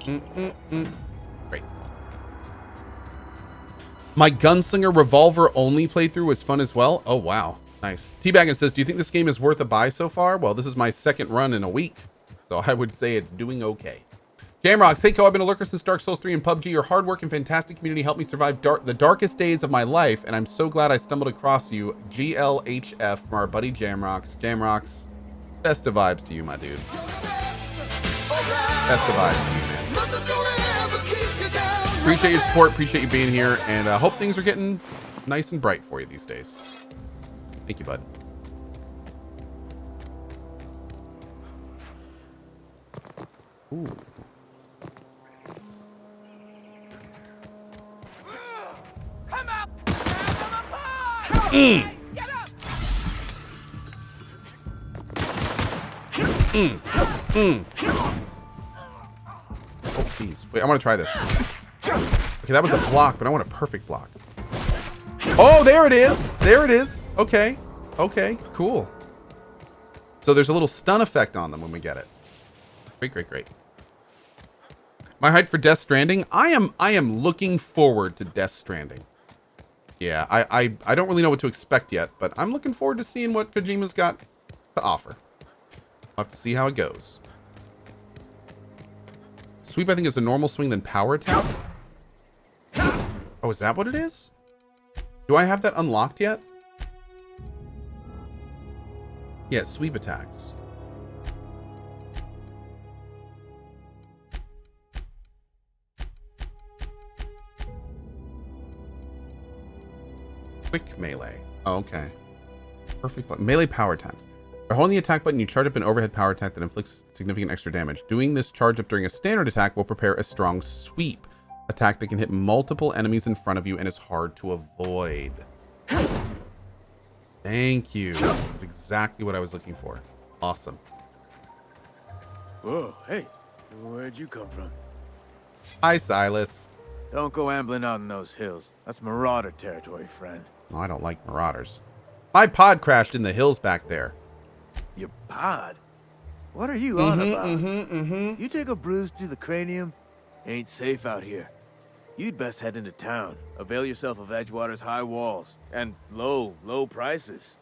Great. My Gunslinger Revolver only playthrough was fun as well. Oh, wow. Nice. Teabaggin says, do you think this game is worth a buy so far? Well, this is my second run in a week, so I would say it's doing okay. Jamrocks, hey, Co, I've been a lurker since Dark Souls 3 and PUBG. Your hard work and fantastic community helped me survive the darkest days of my life, and I'm so glad I stumbled across you. GLHF from our buddy Jamrocks. Jamrocks, best of vibes to you, my dude. Best of vibes to you, man. Appreciate your support, appreciate you being here, and hope things are getting nice and bright for you these days. Thank you, bud. Ooh. Come out! Get up! Oh, please. Wait, I want to try this. Okay, that was a block, but I want a perfect block. Oh, there it is. There it is. Okay. Okay, cool. So there's a little stun effect on them when we get it. Great, great, great. My hype for Death Stranding. I am looking forward to Death Stranding. Yeah, I don't really know what to expect yet, but I'm looking forward to seeing what Kojima's got to offer. I'll have to see how it goes. Sweep, I think, is a normal swing, then power attack. Oh, is that what it is? Do I have that unlocked yet? Yeah, sweep attacks. Quick melee. Oh, okay. Perfect. Melee power attacks. By holding the attack button, you charge up an overhead power attack that inflicts significant extra damage. Doing this charge up during a standard attack will prepare a strong sweep attack that can hit multiple enemies in front of you and is hard to avoid. Thank you. That's exactly what I was looking for. Awesome. Whoa, hey, where'd you come from? Hi, Silas. Don't go ambling out in those hills. That's marauder territory, friend. Oh, I don't like marauders. My pod crashed in the hills back there. Your pod? What are you on about? You take a bruise to the cranium? Ain't safe out here. You'd best head into town. Avail yourself of Edgewater's high walls. And low prices.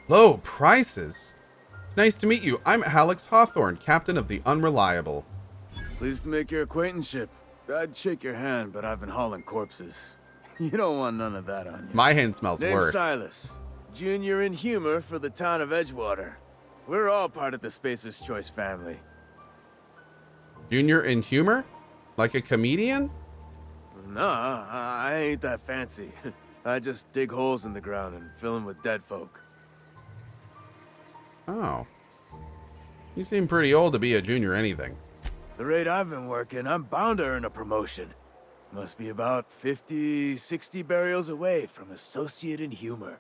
Low prices? It's nice to meet you. I'm Alex Hawthorne, captain of the Unreliable. Pleased to make your acquaintanceship. I'd shake your hand, but I've been hauling corpses. You don't want none of that on you. My hand smells Name's worse. Silas, junior in humor for the town of Edgewater. We're all part of the Spacer's Choice family. Junior in humor? Like a comedian? Nah, I ain't that fancy. I just dig holes in the ground and fill them with dead folk. Oh. You seem pretty old to be a junior anything. The rate I've been working, I'm bound to earn a promotion. Must be about 50, 60 burials away from associate in humor.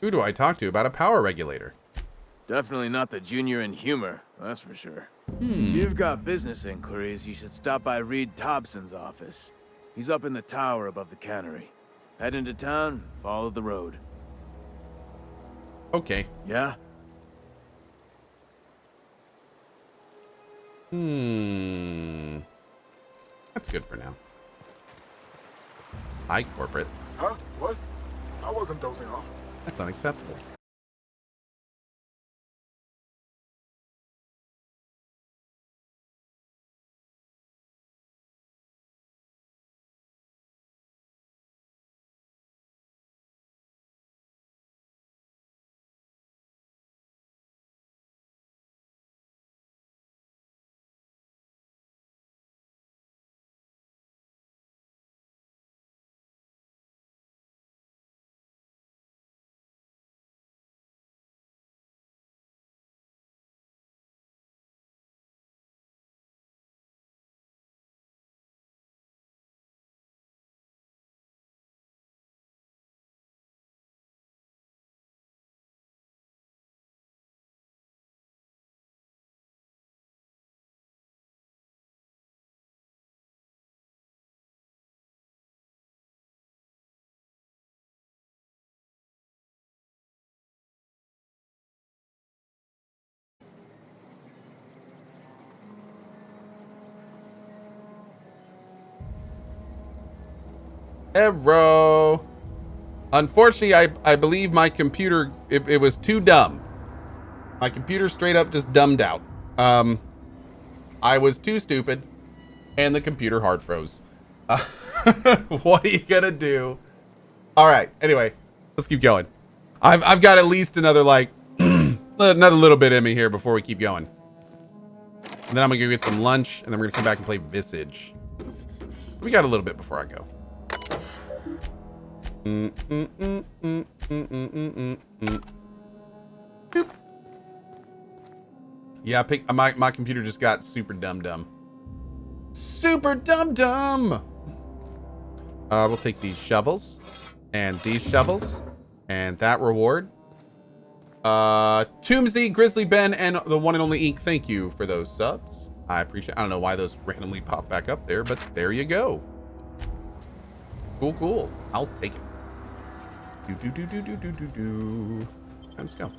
Who do I talk to about a power regulator? Definitely not the junior in humor, that's for sure. If you've got business inquiries, you should stop by Reed Thompson's office. He's up in the tower above the cannery. Head into town, follow the road. Okay. Yeah? That's good for now. Hi, corporate. Huh? What? I wasn't dozing off. That's unacceptable. Hero. Unfortunately, I believe my computer, it was too dumb. My computer straight up just dumbed out. I was too stupid, and the computer hard froze. What are you gonna do? All right. Anyway, let's keep going. I've got at least another like another little bit in me here before we keep going. And then I'm gonna go get some lunch, and then we're gonna come back and play Visage. We got a little bit before I go. Boop. Yeah, my computer just got super dumb. Super dumb. We'll take these shovels and these shovels and that reward. Toomsy, Grizzly Ben, and the one and only Ink, thank you for those subs. I appreciate. I don't know why those randomly pop back up there, but there you go. Cool. I'll take it. Do. Let's go.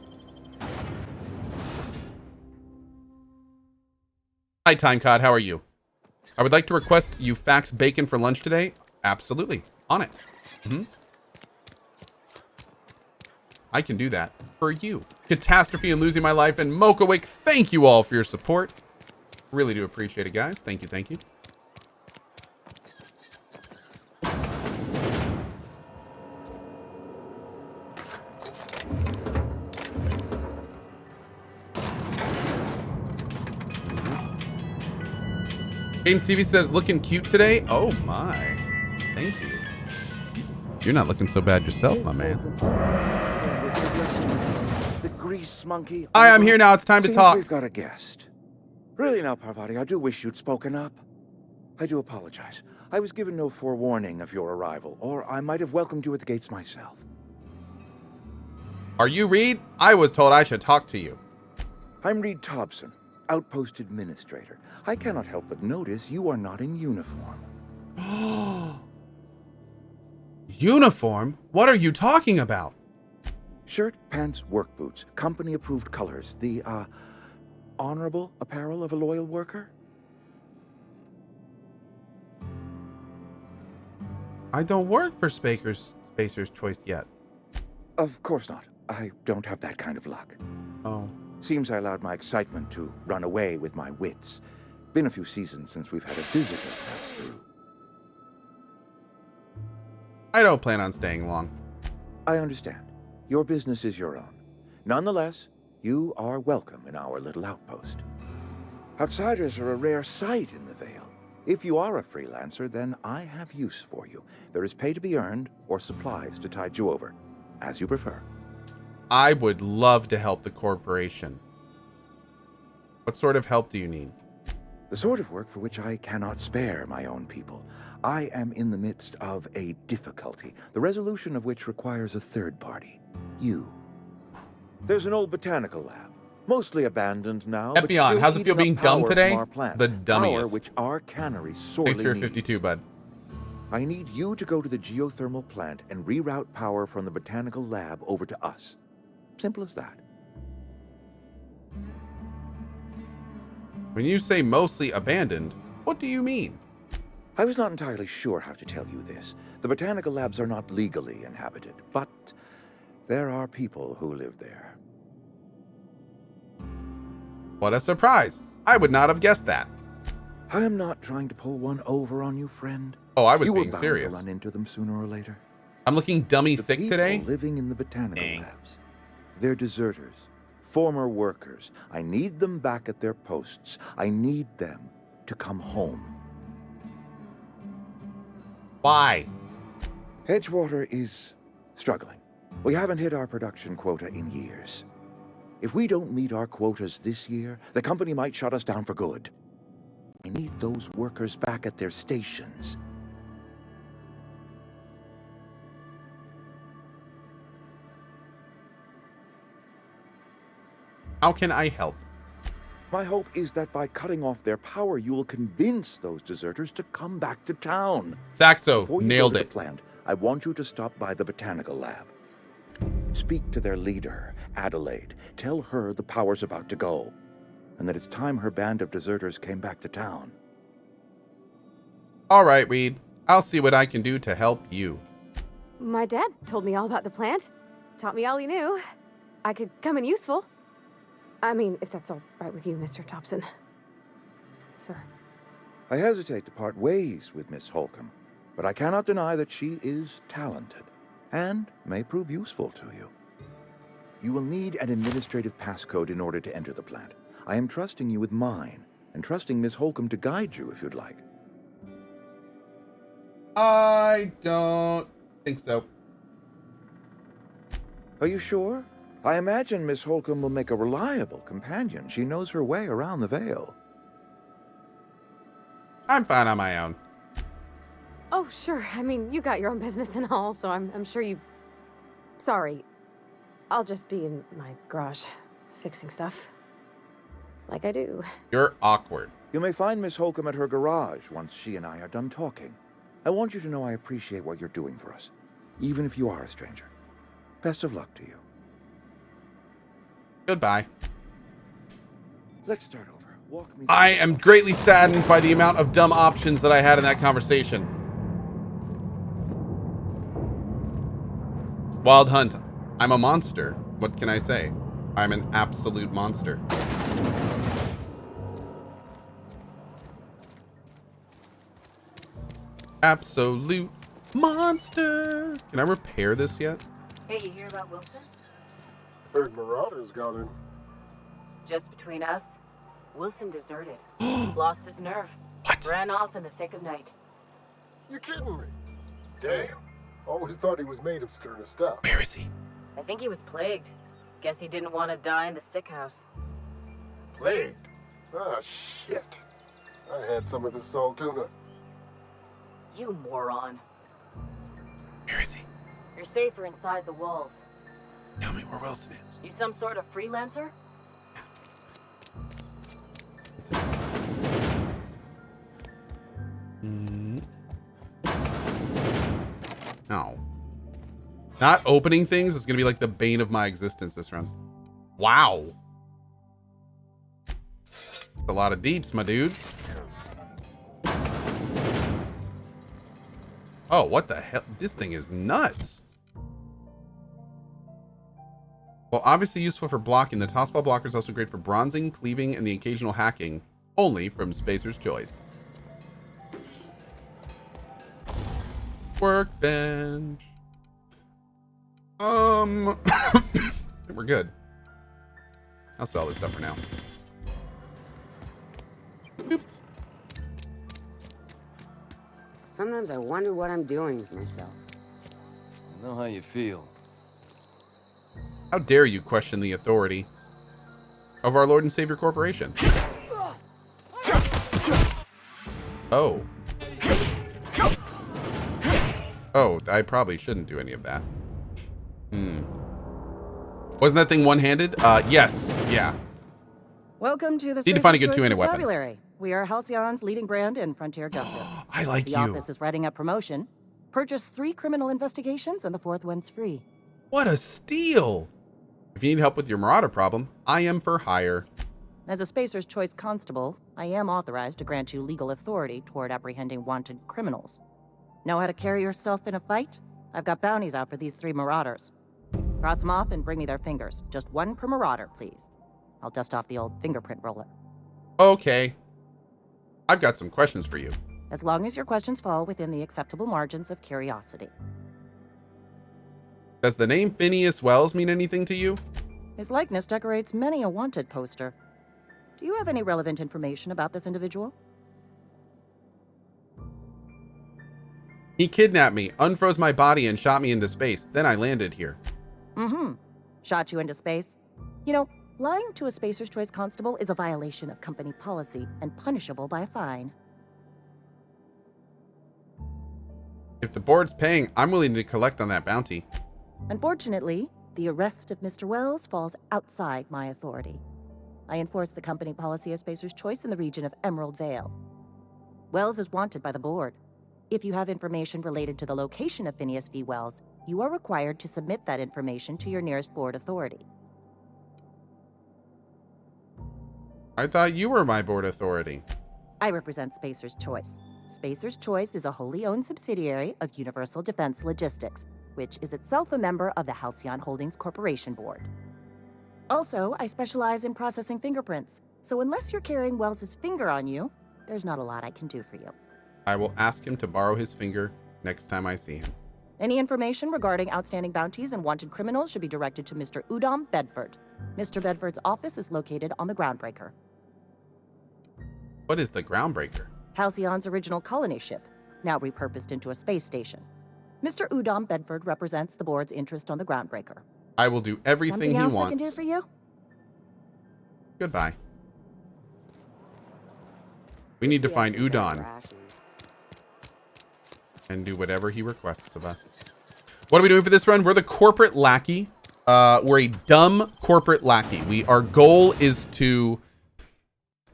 Hi, Timecod. How are you? I would like to request you fax bacon for lunch today. Absolutely. On it. I can do that for you. Catastrophe and Losing My Life and Mochawick, thank you all for your support. Really do appreciate it, guys. Thank you. Games TV says, looking cute today? Oh my. Thank you. You're not looking so bad yourself, my man. The grease monkey. Hi, I'm here now. It's time to Seems talk. We've got a guest. Really now, Parvati, I do wish you'd spoken up. I do apologize. I was given no forewarning of your arrival, or I might have welcomed you at the gates myself. Are you Reed? I was told I should talk to you. I'm Reed Thompson, Outpost Administrator. I cannot help but notice you are not in uniform. Uniform? What are you talking about? Shirt, pants, work boots, company-approved colors. The, honorable apparel of a loyal worker? I don't work for Spacer's Choice yet. Of course not. I don't have that kind of luck. Oh. Seems I allowed my excitement to run away with my wits. Been a few seasons since we've had a visitor pass through. I don't plan on staying long. I understand. Your business is your own. Nonetheless, you are welcome in our little outpost. Outsiders are a rare sight in the Vale. If you are a freelancer, then I have use for you. There is pay to be earned or supplies to tide you over, as you prefer. I would love to help the corporation. What sort of help do you need? The sort of work for which I cannot spare my own people. I am in the midst of a difficulty, the resolution of which requires a third party. You. There's an old botanical lab, mostly abandoned now. Epion, how's it feel being dumb today? The Power dummiest. which our cannery sorely Thanks for your needs. 52, bud. I need you to go to the geothermal plant and reroute power from the botanical lab over to us. Simple as that. When you say mostly abandoned, what do you mean? I was not entirely sure how to tell you this. The botanical labs are not legally inhabited, but there are people who live there. What a surprise. I would not have guessed that. I am not trying to pull one over on you, friend. Oh, I was you were being bound serious. to run into them sooner or later. I'm looking dummy The thick people today. living in the botanical Dang. labs. They're deserters, former workers. I need them back at their posts. I need them to come home. Why? Edgewater is struggling. We haven't hit our production quota in years. If we don't meet our quotas this year, the company might shut us down for good. I need those workers back at their stations. How can I help? My hope is that by cutting off their power, you will convince those deserters to come back to town. Saxo, Before you nailed go to it. the plant, I want you to stop by the botanical lab. Speak to their leader, Adelaide. Tell her the power's about to go, and that it's time her band of deserters came back to town. All right, Reed. I'll see what I can do to help you. My dad told me all about the plant. Taught me all he knew. I could come in useful. I mean, if that's all right with you, Mr. Thompson. Sir. I hesitate to part ways with Miss Holcomb, but I cannot deny that she is talented and may prove useful to you. You will need an administrative passcode in order to enter the plant. I am trusting you with mine, and trusting Miss Holcomb to guide you if you'd like. I don't think so. Are you sure? I imagine Miss Holcomb will make a reliable companion. She knows her way around the Vale. I'm fine on my own. Oh, sure. I mean, you got your own business and all, so I'm sure you... Sorry. I'll just be in my garage, fixing stuff. Like I do. You're awkward. You may find Miss Holcomb at her garage once she and I are done talking. I want you to know I appreciate what you're doing for us, even if you are a stranger. Best of luck to you. Goodbye. Let's start over. Walk me. I am greatly saddened by the amount of dumb options that I had in that conversation. Wild Hunt. I'm a monster. What can I say? I'm an absolute monster. Absolute monster. Can I repair this yet? Hey, you hear about Wilson? Heard Marauders got in. Just between us, Wilson deserted. Lost his nerve. What? Ran off in the thick of night. You kidding me? Damn. Always thought he was made of sterner stuff. Where is he? I think he was plagued. Guess he didn't want to die in the sick house. Plagued? Ah, shit. I had some of his salt tuna. You moron. Where is he? You're safer inside the walls. Tell me where Wilson is. You some sort of freelancer? No. Not opening things is going to be like the bane of my existence this run. Wow. A lot of deeps, my dudes. Oh, what the hell? This thing is nuts. Well, obviously useful for blocking, the tossball blocker is also great for bronzing, cleaving, and the occasional hacking. Only from Spacer's Choice. Workbench. We're good. I'll sell this stuff for now. Boop. Sometimes I wonder what I'm doing with myself. I know how you feel. How dare you question the authority of our Lord and Savior Corporation? Oh. Oh, I probably shouldn't do any of that. Wasn't that thing one-handed? Yes. Yeah. Welcome to the Need to find a Spacer's good Choice two-handed weapon. Constabulary. We are Halcyon's leading brand in frontier justice. I like The you. office is writing up promotion. Purchase 3 criminal investigations and the 4th one's free. What a steal. If you need help with your Marauder problem, I am for hire. As a Spacer's Choice constable, I am authorized to grant you legal authority toward apprehending wanted criminals. Know how to carry yourself in a fight? I've got bounties out for these 3 marauders. Cross them off and bring me their fingers. Just 1 per marauder, please. I'll dust off the old fingerprint roller. Okay. I've got some questions for you. As long as your questions fall within the acceptable margins of curiosity. Does the name Phineas Wells mean anything to you? His likeness decorates many a wanted poster. Do you have any relevant information about this individual? He kidnapped me, unfroze my body, and shot me into space. Then I landed here. Shot you into space? You know, lying to a Spacer's Choice constable is a violation of company policy and punishable by a fine. If the board's paying, I'm willing to collect on that bounty. Unfortunately, the arrest of Mr. Wells falls outside my authority. I enforce the company policy of Spacer's Choice in the region of Emerald Vale. Wells is wanted by the board. If you have information related to the location of Phineas V. Wells, you are required to submit that information to your nearest board authority. I thought you were my board authority. I represent Spacer's Choice. Spacer's Choice is a wholly owned subsidiary of Universal Defense Logistics, which is itself a member of the Halcyon Holdings Corporation Board. Also, I specialize in processing fingerprints, so unless you're carrying Wells's finger on you, there's not a lot I can do for you. I will ask him to borrow his finger next time I see him. Any information regarding outstanding bounties and wanted criminals should be directed to Mr. Udom Bedford. Mr. Bedford's office is located on the Groundbreaker. What is the Groundbreaker? Halcyon's original colony ship, now repurposed into a space station. Mr. Udom Bedford represents the board's interest on the Groundbreaker. I will do everything Something he else wants. I can do for you? Goodbye. We need to find Udon and do whatever he requests of us. What are we doing for this run? We're the corporate lackey. We're a dumb corporate lackey. Our goal is to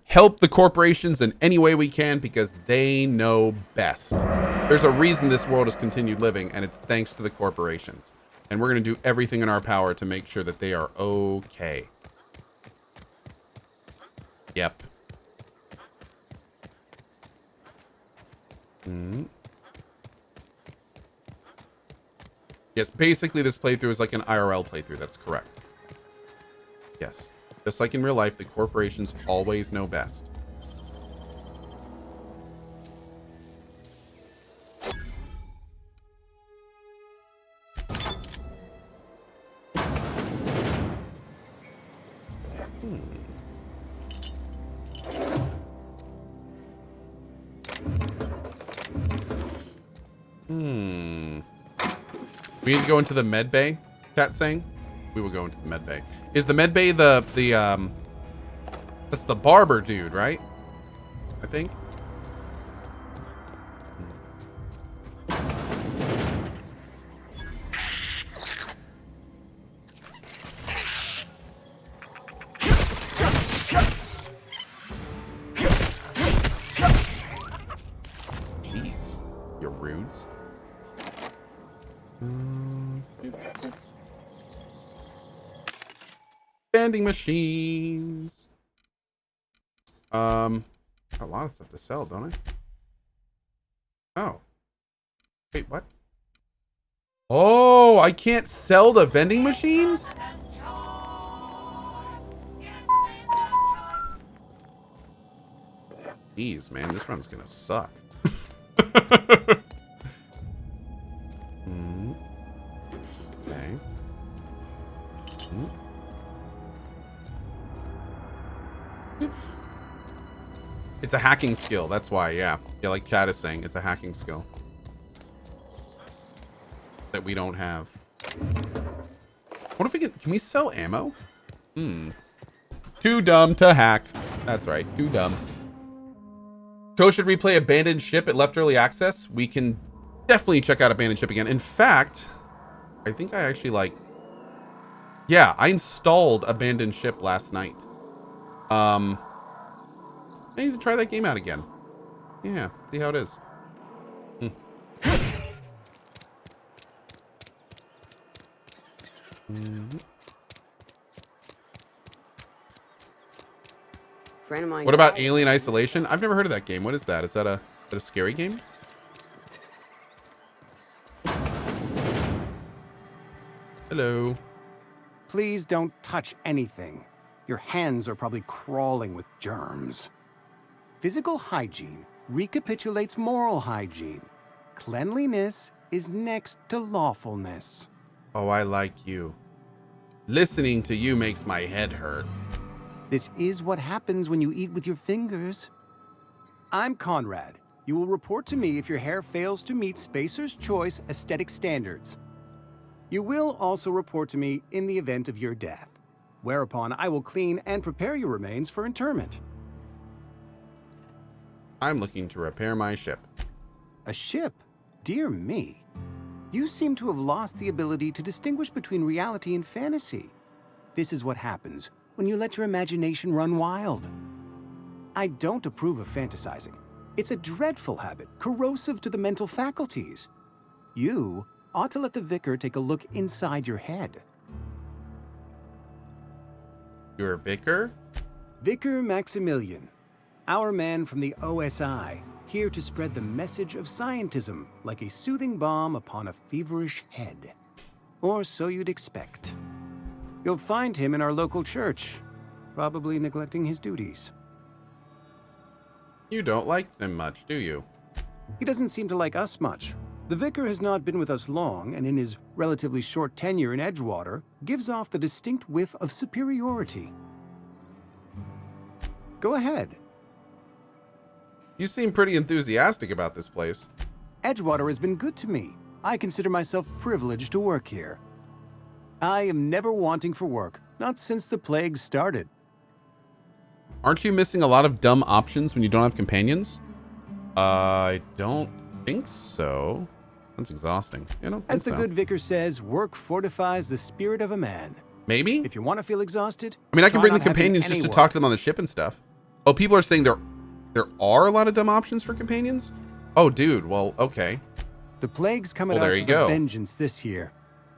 help the corporations in any way we can because they know best. There's a reason this world has continued living, and it's thanks to the corporations. And we're going to do everything in our power to make sure that they are okay. Yep. Yes, basically this playthrough is like an IRL playthrough. That's correct. Yes. Just like in real life, the corporations always know best. We need to go into the med bay, chat saying? We will go into the med bay. Is the med bay that's the barber dude, right? I think. Jeez, you're rudes. Vending machines. Got a lot of stuff to sell, don't I? Oh. Wait, what? Oh, I can't sell the vending machines? Jeez, man, this run's gonna suck. Okay. It's a hacking skill. That's why, yeah. Yeah, like chat is saying, it's a hacking skill that we don't have. What if we can we sell ammo? Too dumb to hack. That's right. Too dumb. Should replay Abandoned Ship at Left Early Access? We can definitely check out Abandoned Ship again. In fact, I think I actually yeah, I installed Abandoned Ship last night. I need to try that game out again. Yeah, see how it is. Friend of mine. What about Alien Isolation? I've never heard of that game. What is that? Is that a scary game? Hello. Please don't touch anything. Your hands are probably crawling with germs. Physical hygiene recapitulates moral hygiene. Cleanliness is next to lawfulness. Oh, I like you. Listening to you makes my head hurt. This is what happens when you eat with your fingers. I'm Conrad. You will report to me if your hair fails to meet Spacer's Choice aesthetic standards. You will also report to me in the event of your death, whereupon I will clean and prepare your remains for interment. I'm looking to repair my ship. A ship? Dear me. You seem to have lost the ability to distinguish between reality and fantasy. This is what happens when you let your imagination run wild. I don't approve of fantasizing. It's a dreadful habit, corrosive to the mental faculties. You ought to let the vicar take a look inside your head. You're a vicar? Vicar Maximilian. Our man from the OSI, here to spread the message of scientism like a soothing balm upon a feverish head. Or so you'd expect. You'll find him in our local church, probably neglecting his duties. You don't like him much, do you? He doesn't seem to like us much. The vicar has not been with us long, and in his relatively short tenure in Edgewater, gives off the distinct whiff of superiority. Go ahead. You seem pretty enthusiastic about this place. Edgewater has been good to me. I consider myself privileged to work here. I am never wanting for work, not since the plague started. Aren't you missing a lot of dumb options when you don't have companions? I don't think so. That's exhausting. I don't think As the so. good vicar says, work fortifies the spirit of a man. Maybe? If you want to feel exhausted, I mean, I can try bring the not having companions any just to work. talk to them on the ship and stuff. Oh, people are saying there are a lot of dumb options for companions? Oh, dude. Well, okay. The plague's come at Well, us there you with a go. vengeance this year.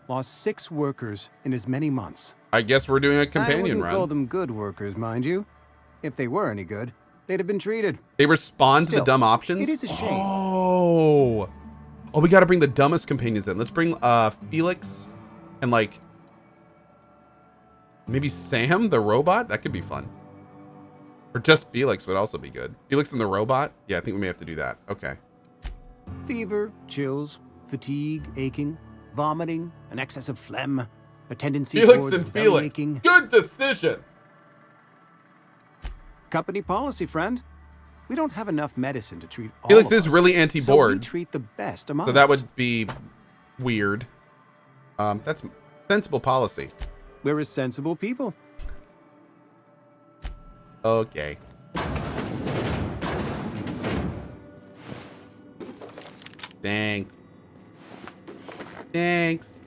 Lost 6 workers in as many months. I guess we're doing a I companion wouldn't call run. them good workers, mind you. If they were any good, they'd have been treated. They respond to Still, the dumb options? it is a shame. Oh, we got to bring the dumbest companions in. Let's bring Felix and like maybe Sam the robot. That could be fun. Or just Felix would also be good. Felix and the robot. Yeah, I think we may have to do that. Okay. Fever, chills, fatigue, aching, vomiting, an excess of phlegm, a tendency Felix towards and Felix. belly-aching. Good decision. Company policy, friend. We don't have enough medicine to treat all Felix of is us, really So we anti-board. treat the best among So that us. would be weird. That's sensible policy. We're a sensible people. Okay. Thanks. Thanks.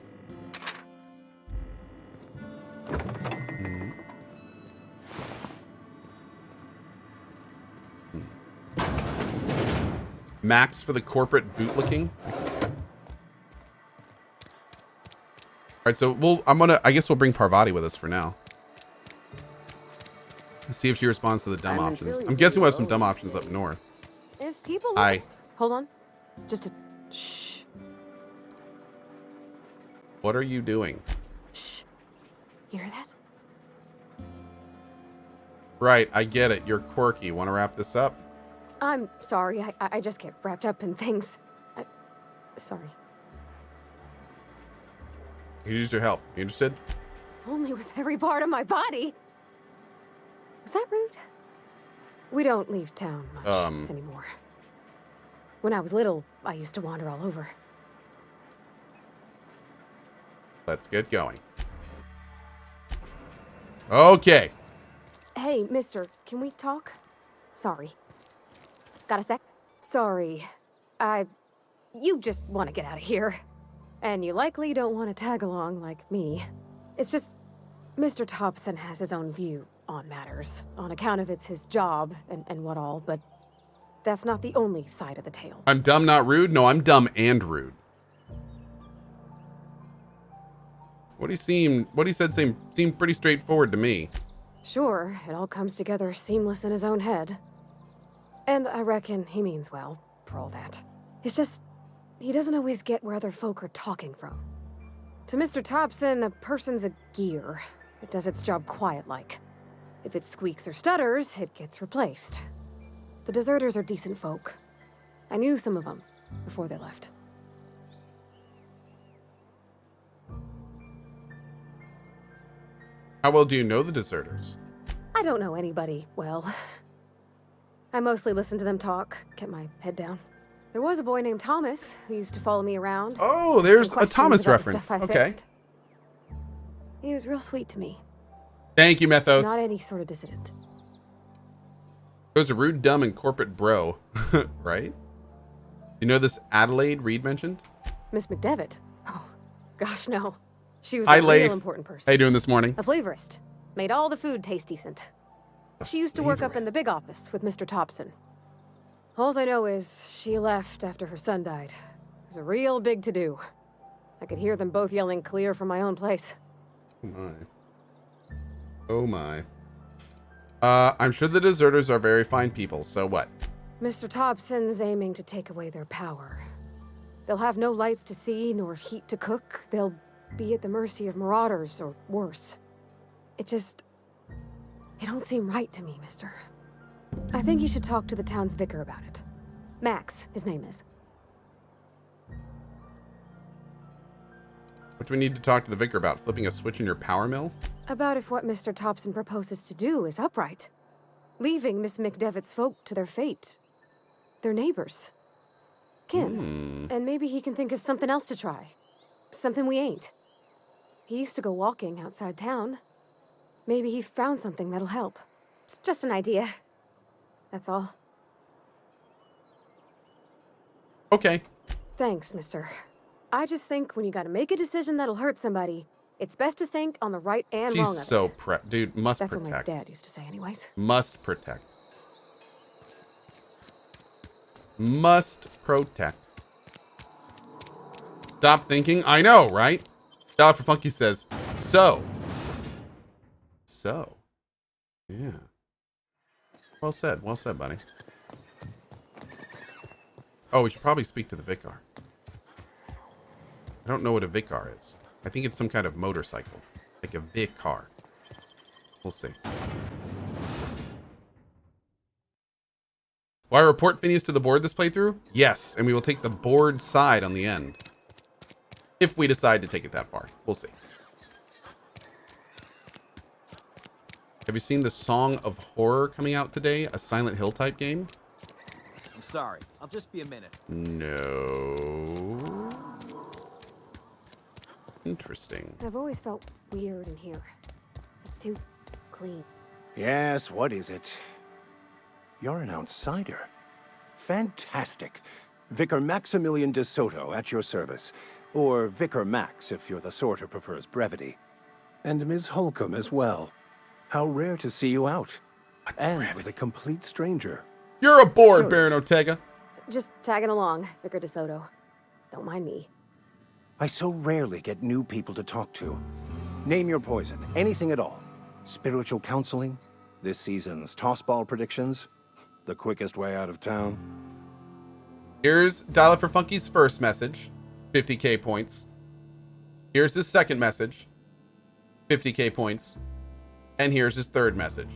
Max for the corporate bootlicking. All right, so I guess we'll bring Parvati with us for now. Let's see if she responds to the dumb I'm options. feeling I'm guessing we'll have some really dumb low options up today. north. If people look Hi. Hold on. Just a shh. What are you doing? Shh. You hear that? Right, I get it. You're quirky. Want to wrap this up? I'm sorry. I just get wrapped up in things. Sorry. You use your help. You interested? Only with every part of my body. Is that rude? We don't leave town much anymore. When I was little, I used to wander all over. Let's get going. Okay. Hey, mister, can we talk? Sorry. Got a sec? Sorry. You just want to get out of here. And you likely don't want to tag along like me. It's just, Mr. Thompson has his own view on matters, on account of it's his job and what all, but that's not the only side of the tale. I'm dumb, not rude? No, I'm dumb and rude. What he said seemed pretty straightforward to me. Sure, it all comes together seamless in his own head. And I reckon he means well, for all that. It's just, he doesn't always get where other folk are talking from. To Mr. Thompson, a person's a gear. It does its job quiet-like. If it squeaks or stutters, it gets replaced. The deserters are decent folk. I knew some of them before they left. How well do you know the deserters? I don't know anybody well. I mostly listened to them talk, kept my head down. There was a boy named Thomas who used to follow me around. Oh, there's a Questions Thomas about the reference. stuff I Okay. fixed. He was real sweet to me. Thank you, Methos. Not any sort of dissident. There's a rude, dumb, and corporate bro, right? You know this Adelaide Reed mentioned? Miss McDevitt? Oh, gosh, no. She was Hi, a Leif. real important person. How you doing this morning? A flavorist. Made all the food taste decent. She used to work up in the big office with Mr. Thompson. All I know is she left after her son died. It was a real big to-do. I could hear them both yelling clear from my own place. Oh my. Oh my. I'm sure the deserters are very fine people, so what? Mr. Thompson's aiming to take away their power. They'll have no lights to see, nor heat to cook. They'll be at the mercy of marauders, or worse. It don't seem right to me, mister. I think you should talk to the town's vicar about it. Max, his name is. What do we need to talk to the vicar about? Flipping a switch in your power mill? About if what Mr. Thompson proposes to do is upright. Leaving Miss McDevitt's folk to their fate. Their neighbors. Kin. And maybe he can think of something else to try. Something we ain't. He used to go walking outside town. Maybe he found something that'll help. It's just an idea. That's all. Okay. Thanks, mister. I just think when you gotta make a decision that'll hurt somebody, it's best to think on the right and wrong of it. She's so dude, must That's protect. what my dad used to say anyways. Must protect. Must protect. Stop thinking. I know, right? Dollar for Funky says, so. Yeah. Well said, buddy. Oh, we should probably speak to the vicar. I don't know what a vicar is. I think it's some kind of motorcycle. Like a vicar. We'll see. Will I report Phineas to the board this playthrough? Yes, and we will take the board side on the end. If we decide to take it that far. We'll see. Have you seen the Song of Horror coming out today? A Silent Hill type game? I'm sorry. I'll just be a minute. No. Interesting. I've always felt weird in here. It's too clean. Yes, what is it? You're an outsider. Fantastic. Vicar Maximilian de Soto at your service. Or Vicar Max, if you're the sort who prefers brevity. And Ms. Holcomb as well. How rare to see you out. And with a complete stranger. You're aboard, Curious. Baron Ortega. Just tagging along, Vicar DeSoto. Don't mind me. I so rarely get new people to talk to. Name your poison, anything at all. Spiritual counseling, this season's tossball predictions, the quickest way out of town. Here's Dollar for Funky's first message, 50k points. Here's his second message, 50k points. And here's his third message,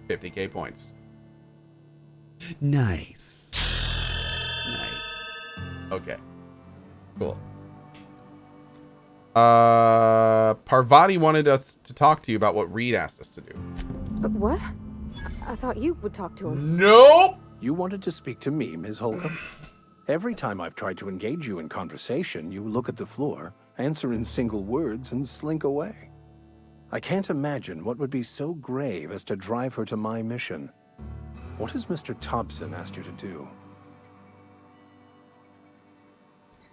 50k points. Nice. Okay. Cool. Parvati wanted us to talk to you about what Reed asked us to do. What? I thought you would talk to him. Nope. You wanted to speak to me, Ms. Holcomb? Every time I've tried to engage you in conversation, you look at the floor, answer in single words, and slink away. I can't imagine what would be so grave as to drive her to my mission. What has Mr. Thompson asked you to do?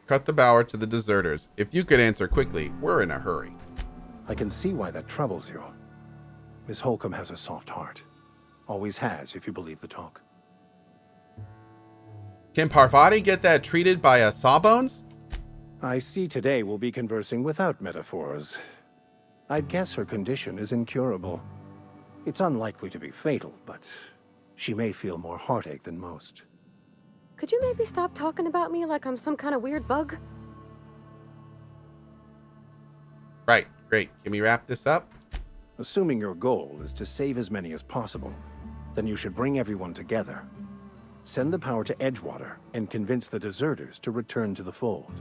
Cut the bower to the deserters. If you could answer quickly, we're in a hurry. I can see why that troubles you. Miss Holcomb has a soft heart. Always has, if you believe the talk. Can Parvati get that treated by a Sawbones? I see today we'll be conversing without metaphors. I'd guess her condition is incurable. It's unlikely to be fatal, but she may feel more heartache than most. Could you maybe stop talking about me like I'm some kind of weird bug? Right, great. Can we wrap this up? Assuming your goal is to save as many as possible, then you should bring everyone together. Send the power to Edgewater and convince the deserters to return to the fold.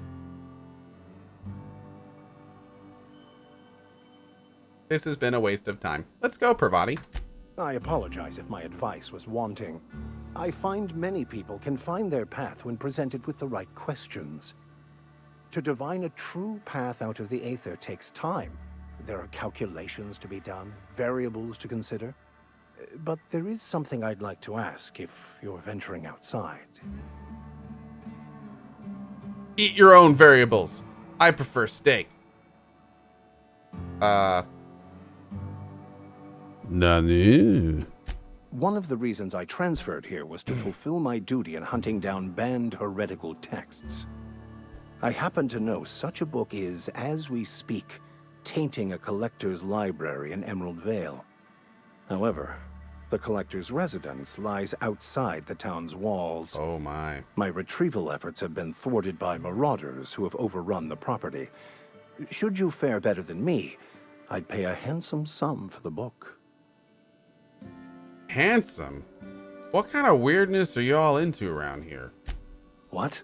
This has been a waste of time. Let's go, Parvati. I apologize if my advice was wanting. I find many people can find their path when presented with the right questions. To divine a true path out of the aether takes time. There are calculations to be done, variables to consider. But there is something I'd like to ask if you're venturing outside. Eat your own variables. I prefer steak. Nani? One of the reasons I transferred here was to fulfill my duty in hunting down banned heretical texts. I happen to know such a book is, as we speak, tainting a collector's library in Emerald Vale. However, The collector's residence lies outside the town's walls. Oh my. My retrieval efforts have been thwarted by marauders who have overrun the property. Should you fare better than me, I'd pay a handsome sum for the book. Handsome? What kind of weirdness are you all into around here? What?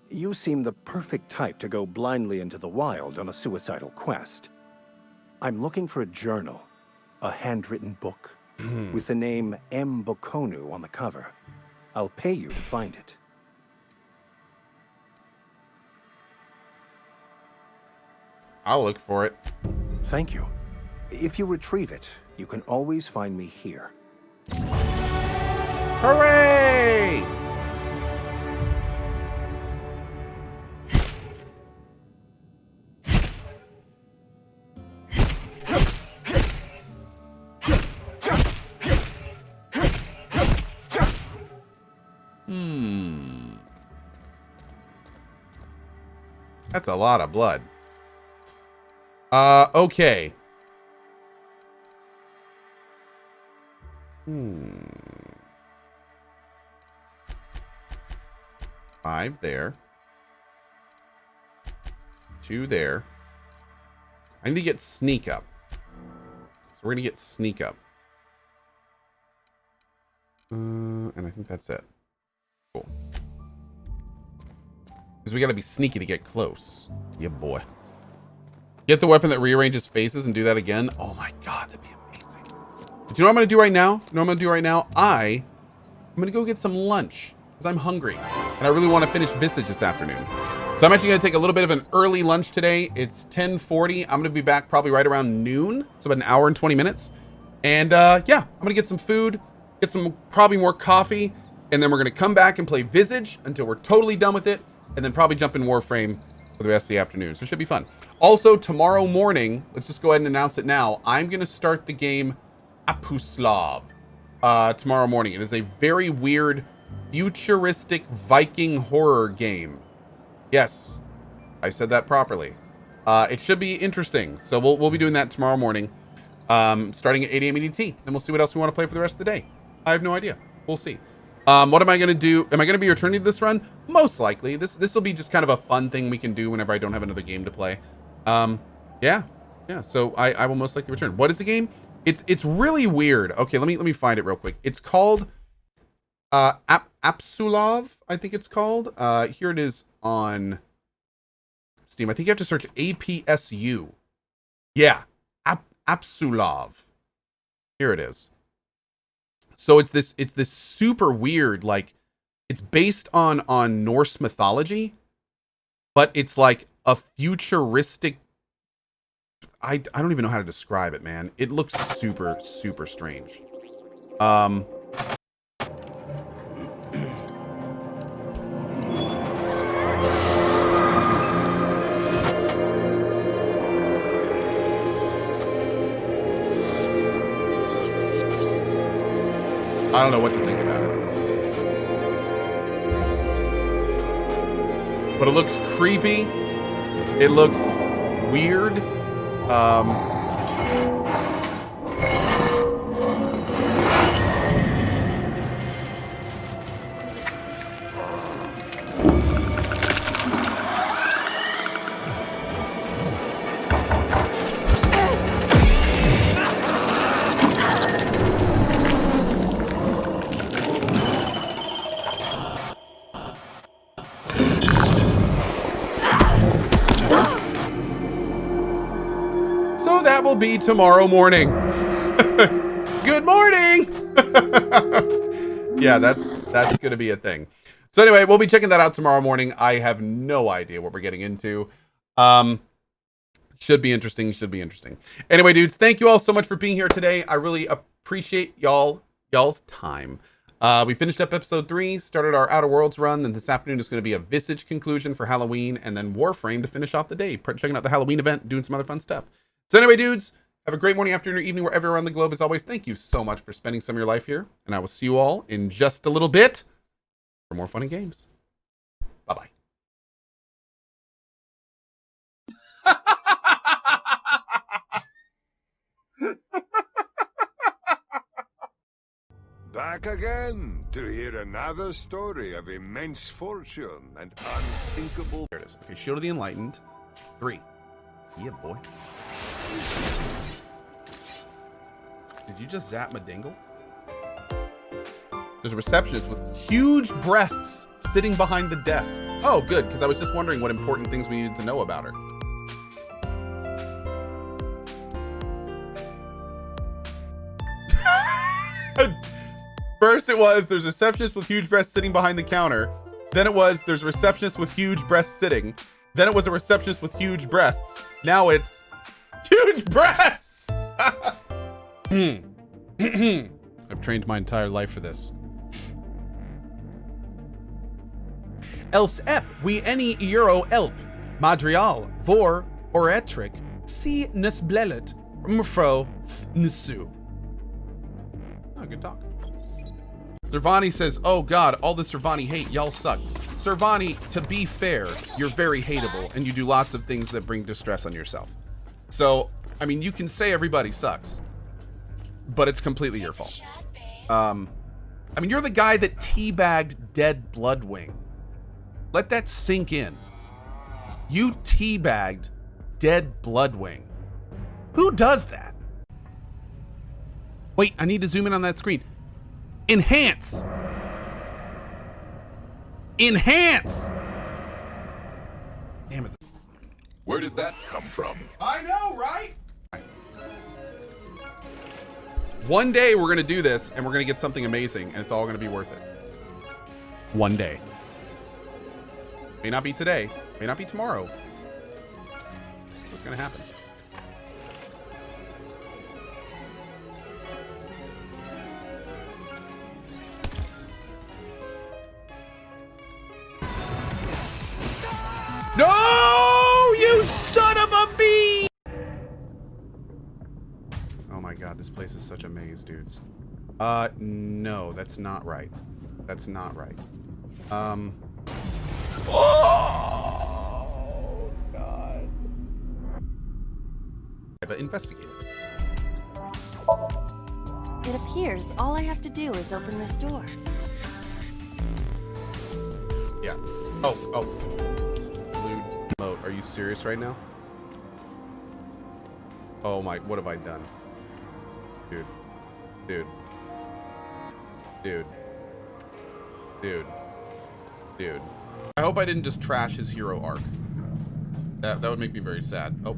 You seem the perfect type to go blindly into the wild on a suicidal quest. I'm looking for a journal, a handwritten book, with the name M. Bokonu on the cover. I'll pay you to find it. I'll look for it. Thank you. If you retrieve it, you can always find me here. Hooray! That's a lot of blood. Okay. 5 there. 2 there. I need to get sneak up. So we're gonna get sneak up. And I think that's it. Cool. Because we gotta be sneaky to get close. Yeah, boy. Get the weapon that rearranges faces and do that again. Oh my god, that'd be amazing. But you know what I'm gonna do right now? You know what I'm gonna do right now? I'm gonna go get some lunch because I'm hungry and I really want to finish Visage this afternoon. So I'm actually gonna take a little bit of an early lunch today. It's 10:40. I'm gonna be back probably right around noon, so about an hour and 20 minutes. And yeah, I'm gonna get some food, get some probably more coffee, and then we're gonna come back and play Visage until we're totally done with it, and then probably jump in Warframe for the rest of the afternoon. So it should be fun. Also, tomorrow morning, let's just go ahead and announce it now. I'm going to start the game Apuslav tomorrow morning. It is a very weird, futuristic Viking horror game. Yes, I said that properly. It should be interesting. So we'll be doing that tomorrow morning, starting at 8 a.m. EDT. And we'll see what else we want to play for the rest of the day. I have no idea. We'll see. What am I going to do? Am I going to be returning this run? Most likely. This will be just kind of a fun thing we can do whenever I don't have another game to play. Yeah. So I will most likely return. What is the game? It's really weird. Okay, let me find it real quick. It's called Apsulov, I think it's called. Here it is on Steam. I think you have to search APSU. Yeah, Apsulov. Here it is. So it's this super weird, like it's based on Norse mythology, but it's like a futuristic. I don't even know how to describe it, man. It looks super, super strange. I don't know what to think about it. But it looks creepy. It looks weird. Be tomorrow morning. Good morning. Yeah, that's gonna be a thing. So anyway, we'll be checking that out tomorrow morning. I have no idea what we're getting into. Should be interesting. Anyway, dudes, thank you all so much for being here today. I really appreciate y'all's time. We finished up episode 3, started our Outer Worlds run, and this afternoon is going to be a Visage conclusion for Halloween, and then Warframe to finish off the day, checking out the Halloween event, doing some other fun stuff. So anyway, dudes, have a great morning, afternoon, or evening, wherever around the globe. As always, thank you so much for spending some of your life here, and I will see you all in just a little bit for more fun and games. Bye-bye. back again to hear another story of immense fortune and unthinkable... There it is. Okay, Shield of the Enlightened. 3. Yeah, boy. Did you just zap my dingle? There's a receptionist with huge breasts sitting behind the desk. Oh, good, because I was just wondering what important things we needed to know about her. First it was, there's a receptionist with huge breasts sitting behind the counter. Then it was, there's a receptionist with huge breasts sitting. Then it was a receptionist with huge breasts. Now it's huge breasts! I've trained my entire life for this. Else ep, we any euro elp, Madrial, vor, oretric, si nesblelet, mfro, nsu. Oh, good talk. Servani says, oh god, all the Servani hate, y'all suck. Servani, to be fair, you're very hateable, and you do lots of things that bring distress on yourself. So, I mean, you can say everybody sucks, but it's completely your fault. I mean, you're the guy that teabagged dead Bloodwing. Let that sink in. You teabagged dead Bloodwing. Who does that? Wait, I need to zoom in on that screen. Enhance! Enhance! Damn it. Where did that come from? I know, right? One day we're gonna do this and we're gonna get something amazing and it's all gonna be worth it. One day. May not be today, may not be tomorrow. What's gonna happen? No, you son of a bee! Oh my god, this place is such a maze, dudes. No, that's not right. That's not right. Oh god. But investigate it. It appears all I have to do is open this door. Yeah. Oh. Lewd mode. Are you serious right now? Oh my, what have I done? Dude. Dude. Dude. Dude. Dude. I hope I didn't just trash his hero arc. That would make me very sad. Oh.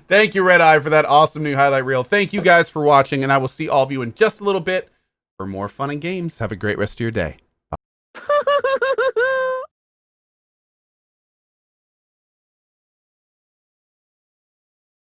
Thank you, Red Eye, for that awesome new highlight reel. Thank you guys for watching, and I will see all of you in just a little bit for more fun and games. Have a great rest of your day.